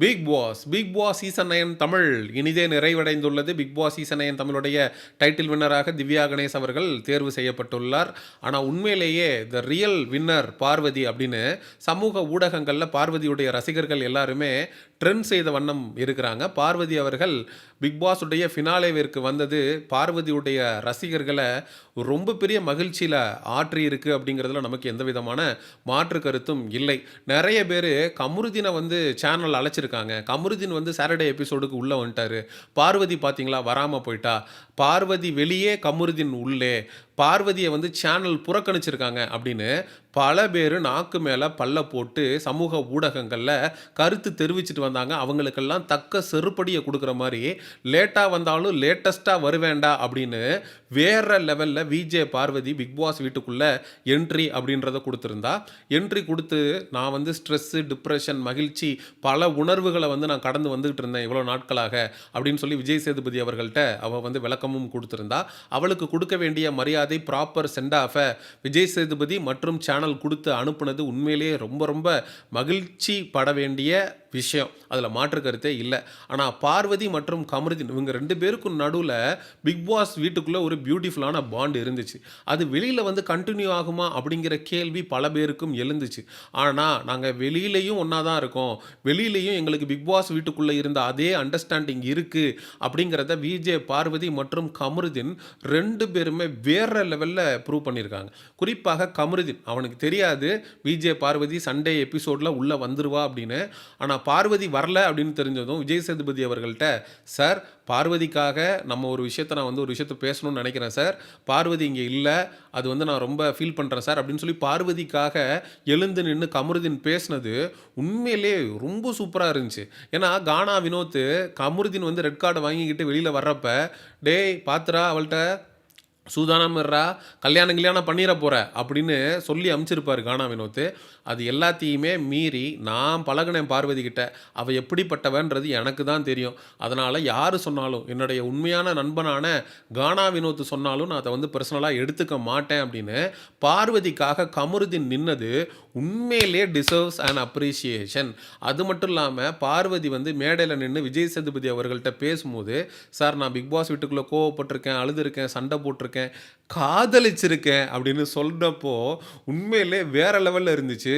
Big Boss season 9 Tamil இனிதே நிறைவடைந்துள்ளது. Big Boss season 9 தமிழுடைய title வின்னராக Divya Ganesh அவர்கள் தேர்வு செய்யப்பட்டுள்ளார். ஆனால் உண்மையிலேயே த ரியல் வின்னர் பார்வதி அப்படின்னு சமூக ஊடகங்களில் பார்வதியுடைய ரசிகர்கள் எல்லாருமே ட்ரெண்ட் செய்த வண்ணம் இருக்கிறாங்க. பார்வதி அவர்கள் பிக் பாஸுடைய ஃபினாலேவிற்கு வந்தது பார்வதியுடைய ரசிகர்களை ரொம்ப பெரிய மகிழ்ச்சியில் ஆற்றி இருக்கு அப்படிங்கிறதுல நமக்கு எந்த விதமான மாற்று கருத்தும் இல்லை. நிறைய பேர் கமருதீனை வந்து சேனல் அழைச்சிருக்காங்க. கமருதீன் வந்து சாட்டர்டே எபிசோடுக்கு உள்ளே வந்துட்டார், பார்வதி பார்த்தீங்களா வராமல் போயிட்டா, பார்வதி வெளியே கமருதீன் உள்ளே, பார்வதியை வந்து சேனல் புறக்கணிச்சிருக்காங்க அப்படின்னு பல பேர் நாக்கு மேலே பல்ல போட்டு சமூக ஊடகங்களில் கருத்து தெரிவிச்சிட்டு வந்தாங்க. அவங்களுக்கெல்லாம் தக்க செருப்படியை கொடுக்குற மாதிரி லேட்டாக வந்தாலும் லேட்டஸ்ட்டாக வருவேண்டா அப்படின்னு வேற லெவலில் விஜே பார்வதி பிக் பாஸ் வீட்டுக்குள்ளே என்ட்ரி அப்படின்றத கொடுத்துருந்தா. என்ட்ரி கொடுத்து நான் வந்து ஸ்ட்ரெஸ்ஸு, டிப்ரெஷன், மகிழ்ச்சி, பல உணர்வுகளை வந்து நான் கடந்து வந்துக்கிட்டு இருந்தேன் இவ்வளோ நாட்களாக அப்படின்னு சொல்லி விஜய் சேதுபதி அவர்கள்ட்ட அவள் வந்து விளக்கமும் கொடுத்துருந்தா. அவளுக்கு கொடுக்க வேண்டிய மரியாதை ப்ராப்பர் சென்ட் ஆஃபை விஜய் சேதுபதி மற்றும் சேனல் கொடுத்து அனுப்புனது உண்மையிலேயே ரொம்ப ரொம்ப மகிழ்ச்சி பட வேண்டிய விஷயம். அதில் மாற்று கருத்தே இல்லை. ஆனால் பார்வதி மற்றும் கமருதீன் இவங்க ரெண்டு பேருக்கும் நடுவில் பிக் பாஸ் வீட்டுக்குள்ளே ஒரு பியூட்டிஃபுல்லான பாண்ட் இருந்துச்சு. அது வெளியில் வந்து கண்டினியூ ஆகுமா அப்படிங்கிற கேள்வி பல பேருக்கும் எழுந்துச்சு. ஆனால் நாங்கள் வெளியிலையும் ஒன்றா தான் இருக்கோம், வெளியிலையும் எங்களுக்கு பிக் பாஸ் வீட்டுக்குள்ளே இருந்த அதே அண்டர்ஸ்டாண்டிங் இருக்குது அப்படிங்கிறத விஜே பார்வதி மற்றும் கமருதீன் ரெண்டு பேருமே வேற லெவலில் ப்ரூவ் பண்ணியிருக்காங்க. குறிப்பாக கமருதீன், அவனுக்கு தெரியாது விஜே பார்வதி சண்டே எபிசோடில் உள்ளே வந்துருவா அப்படின்னு. ஆனால் பார்வதி வரல அப்படின்னு தெரிஞ்சதும் விஜய் சேதுபதி அவர்கள்ட்ட, சார் பார்வதிக்காக நம்ம ஒரு விஷயத்தை நான் வந்து ஒரு விஷயத்தை பேசணும்னு நினைக்கிறேன் சார், பார்வதி இங்கே இல்லை, அது வந்து நான் ரொம்ப ஃபீல் பண்ணுறேன் சார் அப்படின்னு சொல்லி பார்வதிக்காக எழுந்து நின்று கமருதீன் பேசினது உண்மையிலே ரொம்ப சூப்பராக இருந்துச்சு. ஏன்னா கானா வினோத் கமருதீன் வந்து ரெட் கார்டை வாங்கிக்கிட்டு வெளியில் வர்றப்ப, டேய் பாத்துரா அவள்கிட்ட சூதானம்றா, கல்யாணம் பண்ணிட போகிற அப்படின்னு சொல்லி அமுச்சிருப்பார் கானா வினோத். அது எல்லாத்தையுமே மீறி நான் பழகினேன் பார்வதி கிட்ட, அவள் எப்படிப்பட்டவன்றது எனக்கு தான் தெரியும், அதனால் யார் சொன்னாலும் என்னுடைய உண்மையான நண்பனான கானா வினோத் சொன்னாலும் நான் அதை வந்து பர்சனலாக எடுத்துக்க மாட்டேன் அப்படின்னு பார்வதிக்காக கமருதீன் நின்னது உண்மையிலே டிசர்வ்ஸ் அண்ட் அப்ரிஷியேஷன். அது மட்டும் இல்லாமல் பார்வதி வந்து மேடையில் நின்று விஜய் சேதுபதி அவர்கள்ட்ட பேசும்போது, சார் நான் பிக் பாஸ் வீட்டுக்குள்ளே கோவப்பட்டிருக்கேன், அழுதுருக்கேன், சண்டை போட்டிருக்கேன், காதலிச்சிருக்கேன் அப்படின்னு சொல்கிறப்போ உண்மையிலே வேற லெவலில் இருந்துச்சு.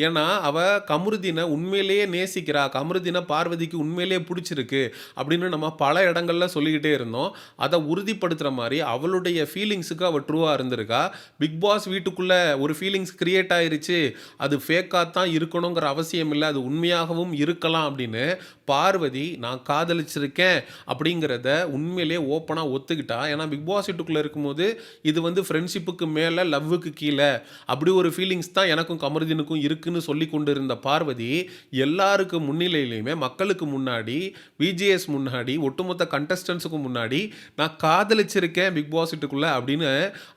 ஏன்னா அவள் கமருதீனை உண்மையிலேயே நேசிக்கிறா, கமருதீனை பார்வதிக்கு உண்மையிலேயே பிடிச்சிருக்கு அப்படின்னு நம்ம பல இடங்கள்ல சொல்லிக்கிட்டே இருந்தோம். அதை உறுதிப்படுத்துகிற மாதிரி அவளுடைய ஃபீலிங்ஸுக்கு அவள் ட்ரூவாக இருந்திருக்கா. பிக் பாஸ் வீட்டுக்குள்ளே ஒரு ஃபீலிங்ஸ் கிரியேட் ஆயிருச்சு, அது ஃபேக்காக தான் இருக்கணுங்கிற அவசியம் இல்லை, அது உண்மையாகவும் இருக்கலாம் அப்படின்னு பார்வதி நான் காதலிச்சிருக்கேன் அப்படிங்கிறத உண்மையிலே ஓப்பனாக ஒத்துக்கிட்டா. ஏன்னா பிக் பாஸ் வீட்டுக்குள்ளே இருக்கும்போது இது வந்து ஃப்ரெண்ட்ஷிப்புக்கு மேலே லவ்வுக்கு கீழே அப்படி ஒரு ஃபீலிங்ஸ் தான் எனக்கும் கமருதீனுக்கும் இருக்குன்னு சொல்லி கொண்டு இருந்த பார்வதி எல்லாருக்கு முன்னிலையிலையுமே மக்களுக்கு முன்னாடி, விஜிஎஸ் முன்னாடி, ஒட்டுமொத்த கண்டஸ்டன்ஸுக்கு முன்னாடி நான் காதலிச்சிருக்கேன் பிக் பாஸ் வீட்டுக்குள்ளே அப்படின்னு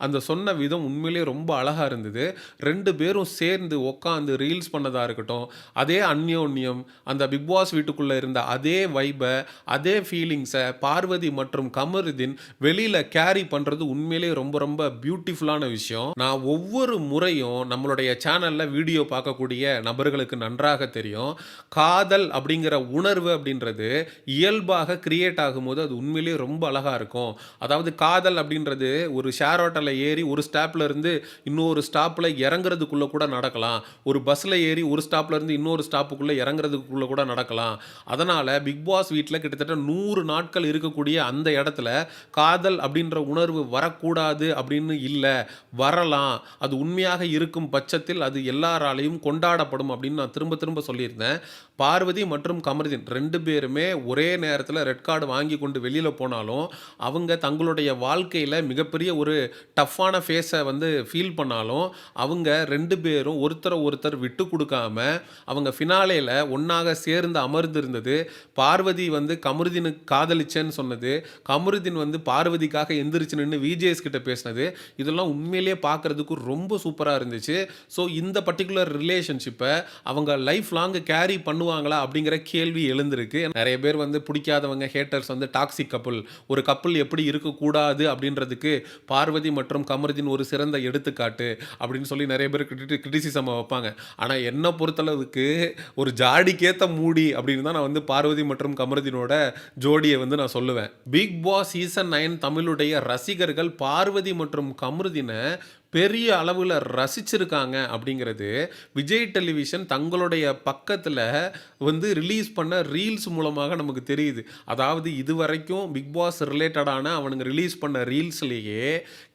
அந்த சொன்ன விதம் உண்மையிலே ரொம்ப அழகாக இருந்தது. ரெண்டு பேரும் சேர்ந்து உட்காந்து ரீல்ஸ் பண்ணதாக இருக்கட்டும், அதே அந்யோன்யம், அந்த பிக் பாஸ் வீட்டுக்குள்ளே இருந்த அதே வைபை, அதே ஃபீலிங்ஸை பார்வதி மற்றும் கமருதீன் வெளியில் கேரி பண்ணுறது உண்மையிலே ரொம்ப ரொம்ப பியூட்டிஃபுல்லான விஷயம். நான் ஒவ்வொரு முறையும் நம்மளுடைய சேனலில் வீடியோ பார்க்கக்கூடிய நபர்களுக்கு நன்றாக தெரியும், காதல் அப்படிங்கிற உணர்வு அப்படின்றது இயல்பாக கிரியேட் ஆகும்போது அது உண்மையிலே ரொம்ப அழகாக இருக்கும். அதாவது காதல் அப்படின்றது ஒரு ஷேர் ஆட்டோவில் ஏறி ஒரு ஸ்டாப்பில் இருந்து இன்னொரு ஸ்டாப்பில் இறங்குறதுக்குள்ளே கூட நடக்கலாம், ஒரு பஸ்ஸில் ஏறி ஒரு ஸ்டாப்பில் இருந்து இன்னொரு ஸ்டாப்புக்குள்ளே இறங்குறதுக்குள்ளே கூட நடக்கலாம். அதனால் பிக் பாஸ் வீட்டில் கிட்டத்தட்ட 100 நாட்கள் இருக்கக்கூடிய அந்த இடத்துல காதல் அப்படின்ற உணர்வு வரக்கூடாது அப்படின்னு இல்லை, வரலாம், அது உண்மையாக இருக்கும் பட்சத்தில் அது எல்லாராலையும் கொண்டாடப்படும் அப்படின்னு நான் திரும்ப திரும்ப சொல்லியிருந்தேன். பார்வதி மற்றும் கமருதீன் ரெண்டு பேருமே ஒரே நேரத்தில் ரெட் கார்டு வாங்கி கொண்டு வெளியில் போனாலும் அவங்க தங்களுடைய வாழ்க்கையில் மிகப்பெரிய ஒரு டஃப்பான ஃபேஸை வந்து ஃபீல் பண்ணாலும் அவங்க ரெண்டு பேரும் ஒருத்தர் விட்டு கொடுக்காம அவங்க ஃபினாலேயில் ஒன்றாக சேர்ந்து அமர்ந்திருந்தது. பார்வதி வந்து கமருதீனுக்கு காதலிச்சேன்னு சொன்னது, கமருதீன் வந்து பார்வதிக்காக எந்திரிச்சு நின்று விஜேஎஸ் கிட்ட பேசினது இதெல்லாம் உண்மையிலேயே பார்க்குறதுக்கு ரொம்ப சூப்பராக இருந்துச்சு. ஸோ இந்த பர்ட்டிகுலர் ரிலேஷன்ஷிப்பை அவங்க லைஃப் லாங் கேரி பண்ணுவாங்களா அப்படிங்கிற கேள்வி எழுந்திருக்கு. நிறைய பேர் வந்து பிடிக்காதவங்க ஹேட்டர்ஸ் வந்து டாக்ஸிக் கப்புள், ஒரு கப்புள் எப்படி இருக்கக்கூடாது அப்படின்றதுக்கு பார்வதி மற்றும் கமருதீன் ஒரு சிறந்த எடுத்துக்காட்டு அப்படின்னு சொல்லி நிறைய பேர் கிரிட்டிசிசம் வைப்பாங்க. ஆனால் என்னை பொறுத்தளவுக்கு ஒரு ஜாடிக்கேற்ற மூடி அப்படின்னு தான் நான் வந்து பார்வதி மற்றும் கமருதீனோட ஜோடியை வந்து நான் சொல்லுவேன். பிக் பாஸ் சீசன் 9 தமிழுடைய ரசிகர்கள் பார்வதி மற்றும் கமருதீனை பெரிய அளவில் ரசிச்சிருக்காங்க அப்படிங்கிறது விஜய் டெலிவிஷன் தங்களுடைய பக்கத்தில் வந்து ரிலீஸ் பண்ண ரீல்ஸ் மூலமாக நமக்கு தெரியுது. அதாவது இதுவரைக்கும் பிக் பாஸ் ரிலேட்டடான அவனுங்க ரிலீஸ் பண்ண ரீல்ஸ்லேயே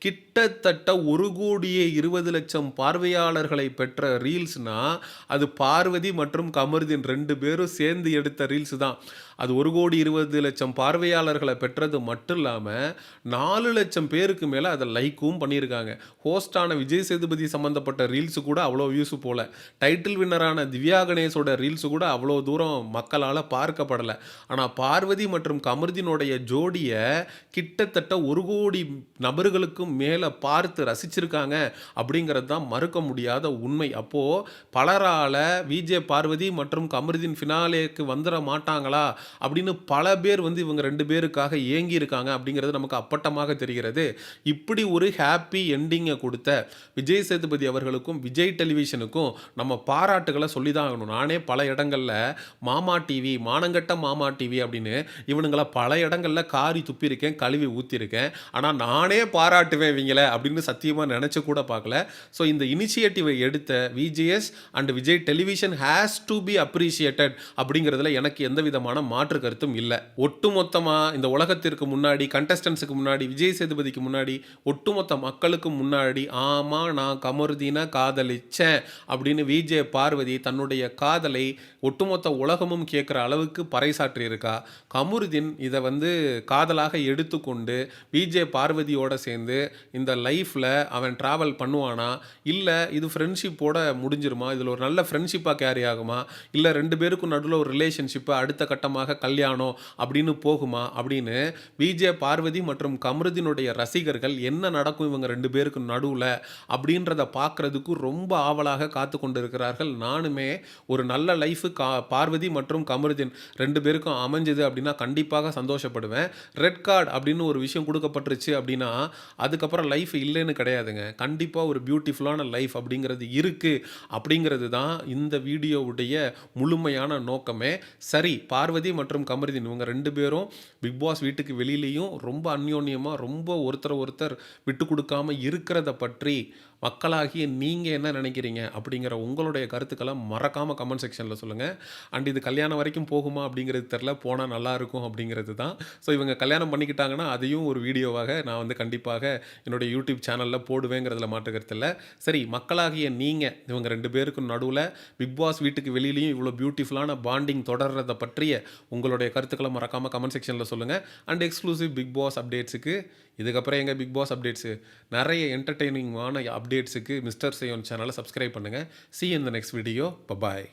கிட்டத்தட்ட 1,20,00,000 பார்வையாளர்களை பெற்ற ரீல்ஸ்னால் அது பார்வதி மற்றும் கமருதீன் 2 பேரும் சேர்ந்து எடுத்த ரீல்ஸ் தான். அது 1,20,00,000 பார்வையாளர்களை பெற்றது மட்டும் இல்லாமல் 4,00,000 பேருக்கு மேலே அதை லைக்கும் பண்ணியிருக்காங்க. ஹோஸ்டான விஜய் சேதுபதி சம்மந்தப்பட்ட ரீல்ஸு கூட அவ்வளோ வியூஸு போல. டைட்டில் வின்னரான திவ்யா கணேஷோட ரீல்ஸு கூட அவ்வளோ தூரம் மக்களால் பார்க்கப்படலை. ஆனால் பார்வதி மற்றும் கமருதீனுடைய ஜோடியை கிட்டத்தட்ட 1 கோடி நபர்களுக்கும் மேலே பார்த்து ரசிச்சிருக்காங்க அப்படிங்கிறது தான் மறுக்க முடியாத உண்மை. அப்போது பலரால் விஜே பார்வதி மற்றும் கமருதீன் ஃபினாலேக்கு வந்துட மாட்டாங்களா அப்படின்னு பல பேர் வந்து இவங்க 2 பேருக்காக ஏங்கி இருக்காங்க அப்படிங்கிறது நமக்கு அப்பட்டமாக தெரிகிறது. இப்படி ஒரு ஹாப்பி எண்டிங்கை கொடுத்த விஜய் சேதுபதி அவர்களுக்கும் விஜய் டெலிவிஷனுக்கும் நம்ம பாராட்டுகளை சொல்லி தான் ஆகணும். நானே பல இடங்களில் மாமா டிவி, மானங்கட்ட மாமா டிவி அப்படின்னு இவனுங்களை பல இடங்களில் காரி துப்பியிருக்கேன், கழுவி ஊற்றிருக்கேன். ஆனால் நானே பாராட்டுவேன் இவங்களை அப்படின்னு சத்தியமாக நினச்சி கூட பார்க்கல. ஸோ இந்த இனிஷியேட்டிவை எடுத்த VGS and Vijay television has to be appreciated அப்படிங்கிறதுல எனக்கு எந்த விதமான மாற்று கருத்தும் இல்லை. ஒட்டுமொத்தமாக இந்த உலகத்திற்கு முன்னாடி, கண்டஸ்டன்ஸுக்கு முன்னாடி, விஜய் சேதுபதிக்கு முன்னாடி, ஒட்டுமொத்த மக்களுக்கு முன்னாடி ஆமாம் நான் கமருதீனை காதலிச்சேன் அப்படின்னு விஜே பார்வதி தன்னுடைய காதலை ஒட்டுமொத்த உலகமும் கேட்குற அளவுக்கு பறைசாற்றியிருக்கா. கமருதீன் இதை வந்து காதலாக எடுத்துக்கொண்டு விஜே பார்வதியோடு சேர்ந்து இந்த லைஃப்பில் அவன் ட்ராவல் பண்ணுவானா, இல்லை இது ஃப்ரெண்ட்ஷிப்போட முடிஞ்சிருமா, இதில் ஒரு நல்ல ஃப்ரெண்ட்ஷிப்பாக கேரி ஆகுமா, இல்லை 2 பேருக்கும் நடுவில் ஒரு ரிலேஷன்ஷிப்பை அடுத்த கட்டமாக கல்யாணம் அப்படின்னு போகுமா அப்படின்னு விஜே பார்வதி மற்றும் கமருதீனுடைய ரசிகர்கள் என்ன நடக்கும் இவங்க 2 பேருக்கு நடுவில் அப்படின்றத பார்க்குறதுக்கு ரொம்ப ஆவலாக காத்து கொண்டு இருக்கிறார்கள். நானுமே ஒரு நல்ல லைஃபு பார்வதி மற்றும் கமருதீன் 2 பேருக்கும் அமைஞ்சது அப்படின்னா கண்டிப்பாக சந்தோஷப்படுவேன். ரெட் கார்டு அப்படின்னு ஒரு விஷயம் கொடுக்கப்பட்டுருச்சு அப்படின்னா அதுக்கப்புறம் லைஃப் இல்லைன்னு கிடையாதுங்க. கண்டிப்பாக ஒரு பியூட்டிஃபுல்லான லைஃப் அப்படிங்கிறது இருக்குது. அப்படிங்கிறது தான் இந்த வீடியோவுடைய முழுமையான நோக்கமே. சரி, பார்வதி மற்றும் கமருதீன் இவங்க 2 பேரும் பிக் பாஸ் வீட்டுக்கு வெளியிலையும் ரொம்ப அந்யோன்யமாக ரொம்ப ஒருத்தர் விட்டு கொடுக்காம இருக்கிறத பற்றி மக்களாகிய நீங்கள் என்ன நினைக்கிறீங்க அப்படிங்கிற உங்களுடைய கருத்துக்களை மறக்காமல் கமெண்ட் செக்ஷனில் சொல்லுங்கள். அண்ட் இது கல்யாணம் வரைக்கும் போகுமா அப்படிங்கிறது தெரில, போனால் நல்லாயிருக்கும் அப்படிங்கிறது தான். ஸோ இவங்க கல்யாணம் பண்ணிக்கிட்டாங்கன்னா அதையும் ஒரு வீடியோவாக நான் வந்து கண்டிப்பாக என்னுடைய யூடியூப் சேனலில் போடுவேங்கிறதுல மாற்று கருத்து இல்லை. சரி, மக்களாகிய நீங்கள் இவங்க 2 பேருக்கும் நடுவில் பிக் பாஸ் வீட்டுக்கு வெளியிலையும் இவ்வளோ பியூட்டிஃபுல்லான பாண்டிங் தொடர்றதை பற்றிய உங்களுடைய கருத்துக்களை மறக்காமல் கமெண்ட் செக்ஷனில் சொல்லுங்கள். அண்ட் எக்ஸ்க்ளூசிவ் பிக் பாஸ் அப்டேட்ஸுக்கு இதுக்கப்புறம் எங்கள் பிக் பாஸ் அப்டேட்ஸு நிறைய என்டர்டெய்னிங்கான அப்டேட்ஸுக்கு மிஸ்டர் சேயோன் சேனலை சப்ஸ்கிரைப் பண்ணுங்கள். See you in the next video. Bye-bye.